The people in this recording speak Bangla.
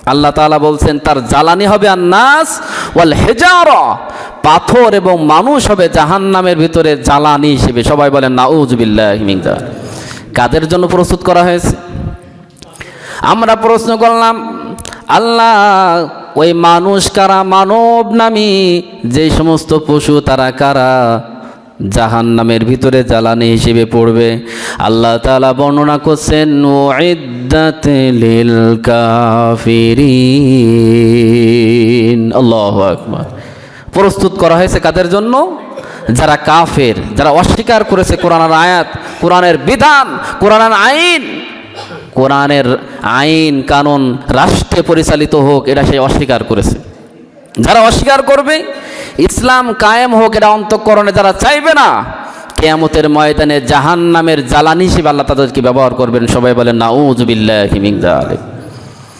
আল্লাহ তাআলা বলছেন তার জ্বালানি হবে আন-নাস ওয়াল হিজারা, পাথর এবং মানুষ হবে জাহান্নামের ভিতরে জ্বালানি হিসেবে। সবাই বলেন নাউযুবিল্লাহি মিন যালিক। কাদের জন্য প্রস্তুত করা হয়েছে? আমরা প্রশ্ন করলাম, আল্লাহ ওই মানুষ কারা, মানব নামী যে সমস্ত পশু তারা কারা জাহান্নামের ভিতরে জ্বালানি হিসেবে পড়বে? আল্লাহ তাআলা বর্ণনা করছেন উইদ্দাত লিল কাফিরিন। আল্লাহু আকবার। প্রস্তুত করা হয়েছে কাদের জন্য? যারা কাফের, যারা অস্বীকার করেছে কোরআনের আয়াত, কোরআনের বিধান, কোরআনের আইন। কোরআনের আইন কানুন রাষ্ট্রে পরিচালিত হোক, এটা সে অস্বীকার করেছে। যারা অস্বীকার করবে, ইসলাম কায়েম হোক এটা অন্তঃকরণে যারা চাইবে না, কিয়ামতের ময়দানে জাহান্নামের জ্বালানি হিসেবে আল্লাহ তাদেরকে ব্যবহার করবেন। সবাই বলেন নাউযুবিল্লাহি মিন যালিক।